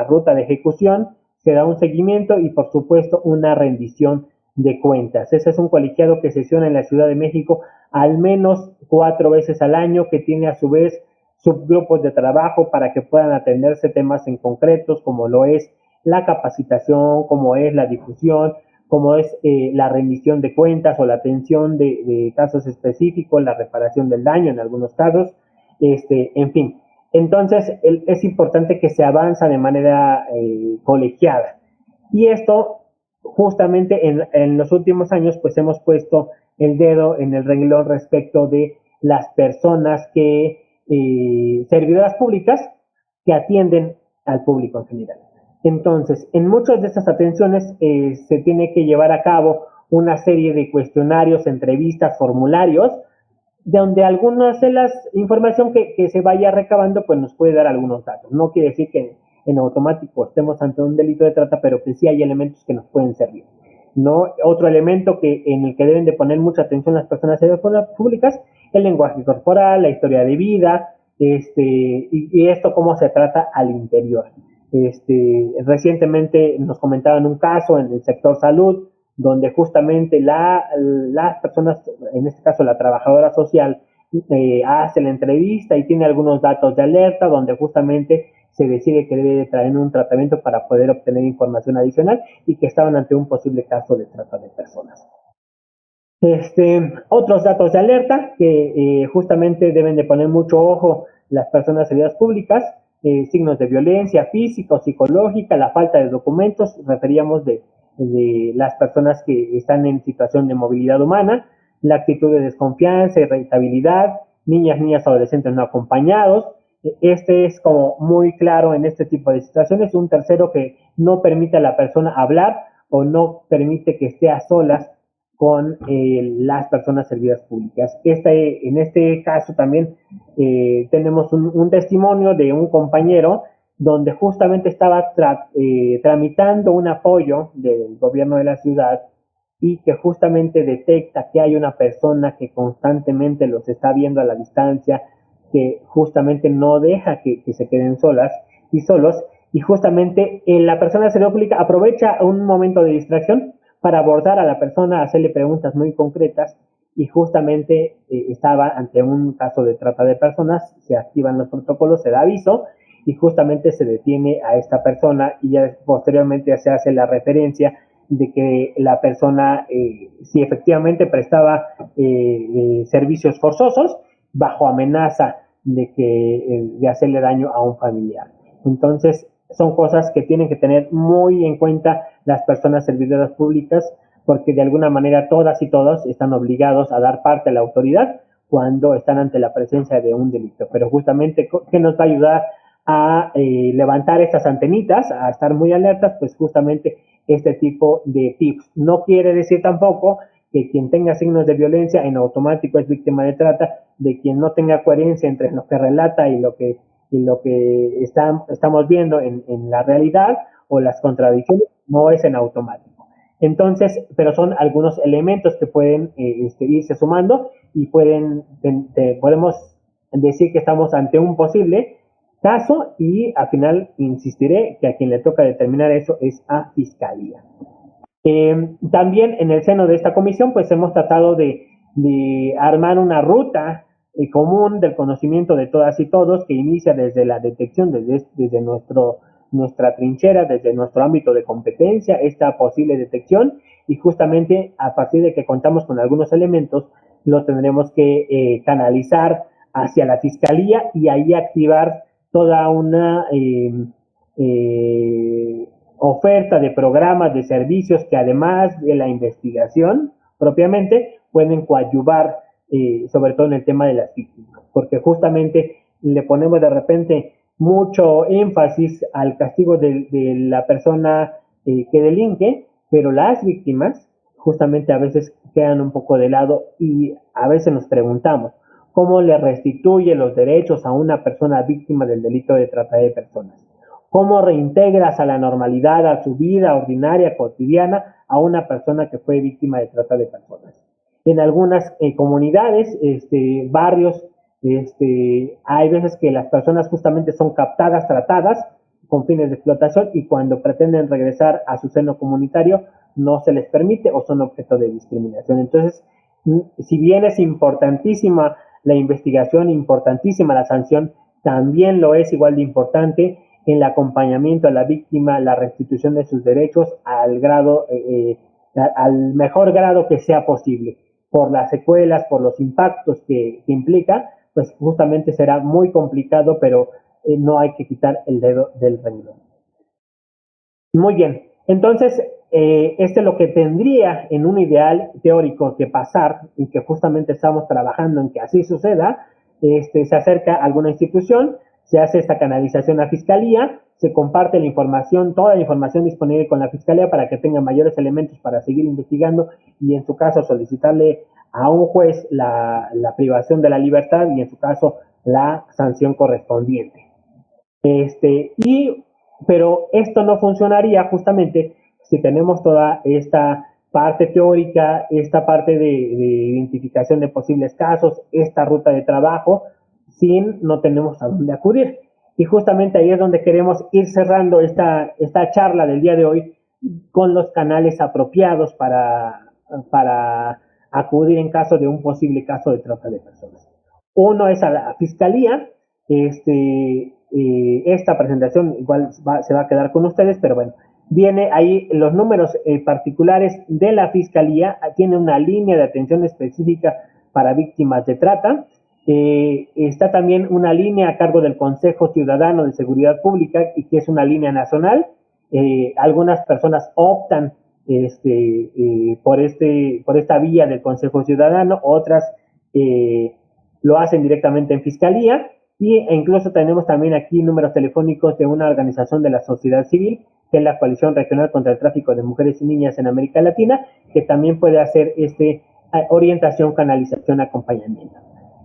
ruta de ejecución, se da un seguimiento y, por supuesto, una rendición de cuentas. Ese es un colegiado que sesiona en la Ciudad de México al menos 4 veces al año, que tiene a su vez subgrupos de trabajo para que puedan atenderse temas en concretos, como lo es la capacitación, como es la difusión, como es la rendición de cuentas o la atención de casos específicos, la reparación del daño en algunos casos, en fin. Entonces, es importante que se avanza de manera colegiada. Y esto, justamente en los últimos años, pues hemos puesto el dedo en el renglón respecto de las personas servidoras públicas que atienden al público en general. Entonces, en muchas de estas atenciones se tiene que llevar a cabo una serie de cuestionarios, entrevistas, formularios, donde algunas de las información que se vaya recabando pues nos puede dar algunos datos. No quiere decir que en automático estemos ante un delito de trata, pero que sí hay elementos que nos pueden servir, ¿no? Otro elemento en el que deben de poner mucha atención las personas públicas, el lenguaje corporal, la historia de vida, y esto cómo se trata al interior. Recientemente nos comentaban un caso en el sector salud, donde justamente las personas, en este caso la trabajadora social, hace la entrevista y tiene algunos datos de alerta, donde justamente se decide que debe traer un tratamiento para poder obtener información adicional y que estaban ante un posible caso de trata de personas. Otros datos de alerta que justamente deben de poner mucho ojo las personas servidoras públicas, signos de violencia física o psicológica, la falta de documentos, referíamos de las personas que están en situación de movilidad humana, la actitud de desconfianza, irritabilidad, niñas, adolescentes no acompañados. Es como muy claro en este tipo de situaciones. Un tercero que no permite a la persona hablar o no permite que esté a solas con las personas servidoras públicas. En este caso también tenemos un testimonio de un compañero donde justamente estaba tramitando un apoyo del gobierno de la ciudad y que justamente detecta que hay una persona que constantemente los está viendo a la distancia, que justamente no deja que se queden solas y solos, y justamente la persona de salud pública aprovecha un momento de distracción para abordar a la persona, hacerle preguntas muy concretas, y justamente estaba ante un caso de trata de personas, se activan los protocolos, se da aviso, y justamente se detiene a esta persona y ya posteriormente se hace la referencia de que la persona si efectivamente prestaba servicios forzosos bajo amenaza de hacerle daño a un familiar. Entonces, son cosas que tienen que tener muy en cuenta las personas servidoras públicas, porque de alguna manera todas y todos están obligados a dar parte a la autoridad cuando están ante la presencia de un delito. Pero justamente, ¿qué nos va a ayudar a levantar estas antenitas, a estar muy alertas? Pues justamente este tipo de tips. No quiere decir tampoco que quien tenga signos de violencia en automático es víctima de trata, de quien no tenga coherencia entre lo que relata y lo que estamos viendo en la realidad o las contradicciones, no es en automático. Entonces, pero son algunos elementos que pueden irse sumando y podemos decir que estamos ante un posible caso y al final insistiré que a quien le toca determinar eso es a Fiscalía. También en el seno de esta comisión pues hemos tratado de armar una ruta común del conocimiento de todas y todos que inicia desde la detección, desde nuestra trinchera, desde nuestro ámbito de competencia, esta posible detección, y justamente a partir de que contamos con algunos elementos, lo tendremos que canalizar hacia la Fiscalía y ahí activar toda una oferta de programas, de servicios que además de la investigación propiamente pueden coadyuvar sobre todo en el tema de las víctimas, porque justamente le ponemos de repente mucho énfasis al castigo de la persona que delinque, pero las víctimas justamente a veces quedan un poco de lado y a veces nos preguntamos cómo le restituye los derechos a una persona víctima del delito de trata de personas. ¿Cómo reintegras a la normalidad, a su vida ordinaria, cotidiana, a una persona que fue víctima de trata de personas? En algunas comunidades, barrios, hay veces que las personas justamente son captadas, tratadas con fines de explotación y cuando pretenden regresar a su seno comunitario no se les permite o son objeto de discriminación. Entonces, si bien es importantísima la investigación, importantísima la sanción, también lo es igual de importante el acompañamiento a la víctima, la restitución de sus derechos al mejor grado que sea posible. Por las secuelas, por los impactos que implica, pues justamente será muy complicado, pero no hay que quitar el dedo del renglón. Muy bien, entonces, este es lo que tendría en un ideal teórico que pasar y que justamente estamos trabajando en que así suceda. Se acerca a alguna institución, se hace esta canalización a Fiscalía, se comparte la información, toda la información disponible con la Fiscalía para que tenga mayores elementos para seguir investigando y en su caso solicitarle a un juez la privación de la libertad y en su caso la sanción correspondiente. Pero esto no funcionaría justamente si tenemos toda esta parte teórica, esta parte de identificación de posibles casos, esta ruta de trabajo, no tenemos a dónde acudir. Y justamente ahí es donde queremos ir cerrando esta charla del día de hoy con los canales apropiados para acudir en caso de un posible caso de trata de personas. Uno es a la Fiscalía. Esta presentación igual se va a quedar con ustedes, pero bueno, viene ahí los números particulares de la Fiscalía, tiene una línea de atención específica para víctimas de trata. Está también una línea a cargo del Consejo Ciudadano de Seguridad Pública y que es una línea nacional. Algunas personas optan por esta vía del Consejo Ciudadano, otras lo hacen directamente en Fiscalía e incluso tenemos también aquí números telefónicos de una organización de la sociedad civil que es la Coalición Regional contra el Tráfico de Mujeres y Niñas en América Latina, que también puede hacer orientación, canalización, acompañamiento.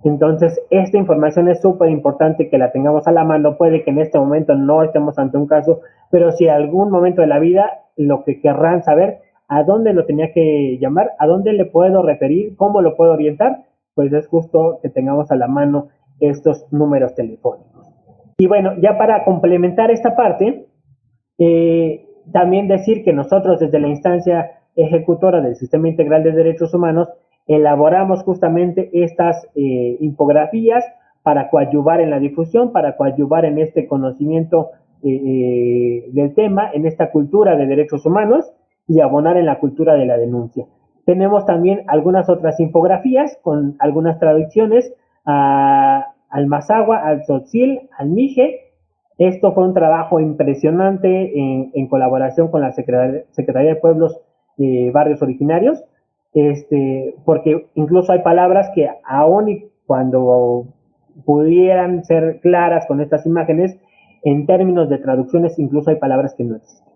Entonces, esta información es súper importante que la tengamos a la mano. Puede que en este momento no estemos ante un caso, pero si en algún momento de la vida lo que querrán saber, a dónde lo tenía que llamar, a dónde le puedo referir, cómo lo puedo orientar, pues es justo que tengamos a la mano estos números telefónicos. Y bueno, ya para complementar esta parte, también decir que nosotros desde la instancia ejecutora del Sistema Integral de Derechos Humanos elaboramos justamente estas infografías para coadyuvar en la difusión, para coadyuvar en este conocimiento del tema, en esta cultura de derechos humanos y abonar en la cultura de la denuncia. Tenemos también algunas otras infografías con algunas traducciones al Mazahua, al Tzotzil, al Mije. Esto fue un trabajo impresionante en colaboración con la Secretaría de Pueblos Barrios Originarios, porque incluso hay palabras que aún y cuando pudieran ser claras con estas imágenes, en términos de traducciones incluso hay palabras que no existen.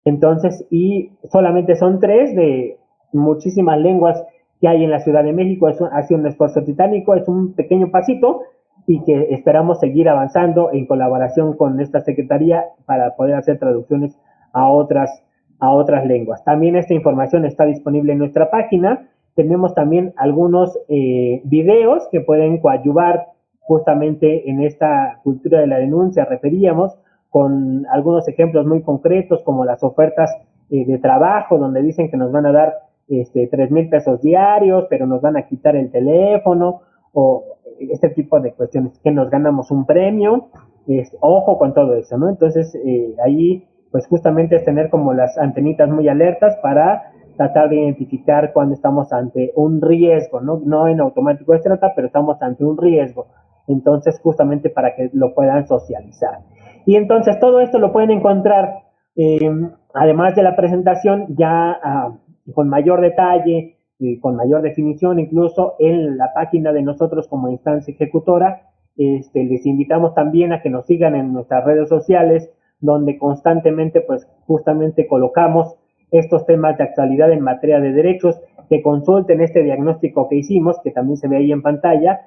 Entonces, y solamente son 3 de muchísimas lenguas que hay en la Ciudad de México. Ha sido un esfuerzo titánico, es un pequeño pasito y que esperamos seguir avanzando en colaboración con esta Secretaría para poder hacer traducciones a otras lenguas. También esta información está disponible en nuestra página. Tenemos también algunos videos que pueden coadyuvar justamente en esta cultura de la denuncia, referíamos, con algunos ejemplos muy concretos como las ofertas de trabajo, donde dicen que nos van a dar 3,000 pesos diarios, pero nos van a quitar el teléfono, o este tipo de cuestiones, que nos ganamos un premio. Ojo con todo eso, ¿no? Entonces, ahí, pues justamente es tener como las antenitas muy alertas para tratar de identificar cuando estamos ante un riesgo, ¿no? No en automático se trata, pero estamos ante un riesgo. Entonces, justamente para que lo puedan socializar. Y entonces, todo esto lo pueden encontrar, además de la presentación, ya con mayor detalle, con mayor definición, incluso en la página de nosotros como instancia ejecutora. Les invitamos también a que nos sigan en nuestras redes sociales, donde constantemente, pues justamente colocamos estos temas de actualidad en materia de derechos, que consulten este diagnóstico que hicimos, que también se ve ahí en pantalla.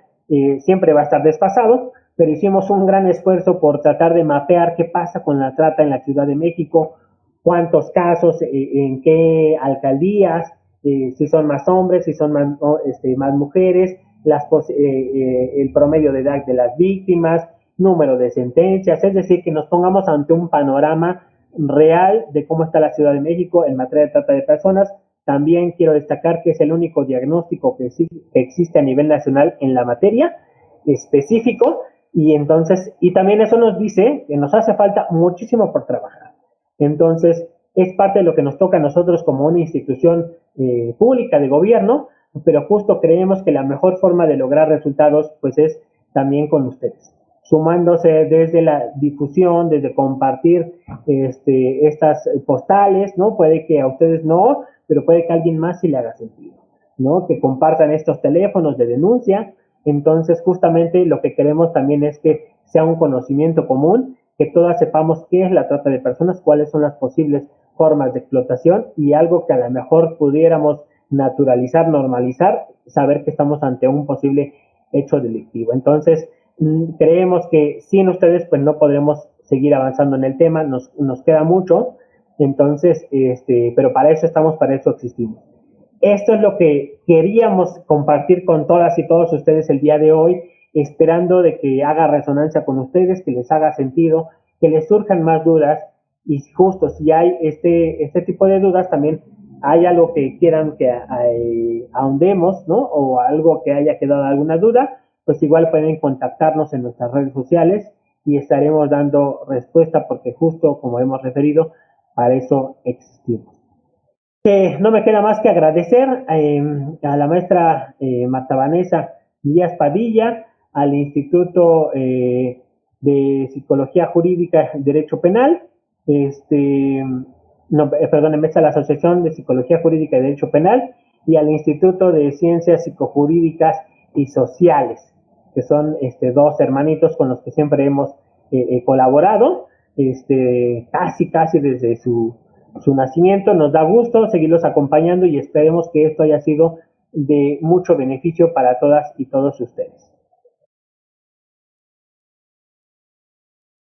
Siempre va a estar desfasado, pero hicimos un gran esfuerzo por tratar de mapear qué pasa con la trata en la Ciudad de México, cuántos casos, en qué alcaldías, si son más hombres, si son más mujeres, el promedio de edad de las víctimas, número de sentencias, es decir, que nos pongamos ante un panorama real de cómo está la Ciudad de México en materia de trata de personas. También quiero destacar que es el único diagnóstico que existe a nivel nacional en la materia específico, y también eso nos dice que nos hace falta muchísimo por trabajar. Entonces, es parte de lo que nos toca a nosotros como una institución pública de gobierno, pero justo creemos que la mejor forma de lograr resultados, pues, es también con ustedes, sumándose desde la difusión, desde compartir estas postales, ¿no? Puede que a ustedes no, pero puede que a alguien más sí le haga sentido, ¿no? Que compartan estos teléfonos de denuncia. Entonces, justamente lo que queremos también es que sea un conocimiento común, que todas sepamos qué es la trata de personas, cuáles son las posibles formas de explotación, y algo que a lo mejor pudiéramos naturalizar, normalizar, saber que estamos ante un posible hecho delictivo. Entonces, creemos que sin ustedes pues no podremos seguir avanzando en el tema, nos queda mucho. Entonces, pero para eso estamos, para eso existimos. Esto es lo que queríamos compartir con todas y todos ustedes el día de hoy, esperando de que haga resonancia con ustedes, que les haga sentido, que les surjan más dudas, y justo si hay este tipo de dudas, también hay algo que quieran que ahondemos, ¿no? O algo que haya quedado alguna duda, pues igual pueden contactarnos en nuestras redes sociales y estaremos dando respuesta, porque justo como hemos referido, para eso existimos. No me queda más que agradecer a la maestra Marta Vanessa Díaz Padilla, al Instituto de Psicología Jurídica y Derecho Penal, a la Asociación de Psicología Jurídica y Derecho Penal, y al Instituto de Ciencias Psicojurídicas y Sociales, que son dos hermanitos con los que siempre hemos colaborado, casi desde su nacimiento. Nos da gusto seguirlos acompañando y esperemos que esto haya sido de mucho beneficio para todas y todos ustedes.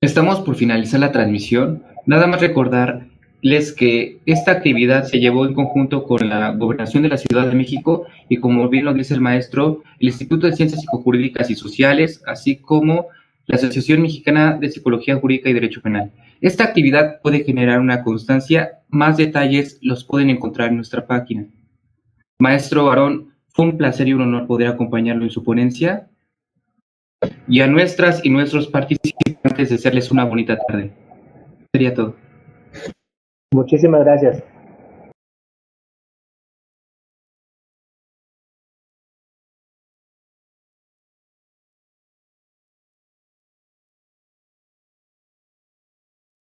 Estamos por finalizar la transmisión. Nada más recordarles que esta actividad se llevó en conjunto con la Gobernación de la Ciudad de México y, como bien lo dice el maestro, el Instituto de Ciencias Psicojurídicas y Sociales, así como la Asociación Mexicana de Psicología Jurídica y Derecho Penal. Esta actividad puede generar una constancia. Más detalles los pueden encontrar en nuestra página. Maestro Barón, fue un placer y un honor poder acompañarlo en su ponencia. Y a nuestras y nuestros participantes, desearles una bonita tarde. Sería todo. Muchísimas gracias.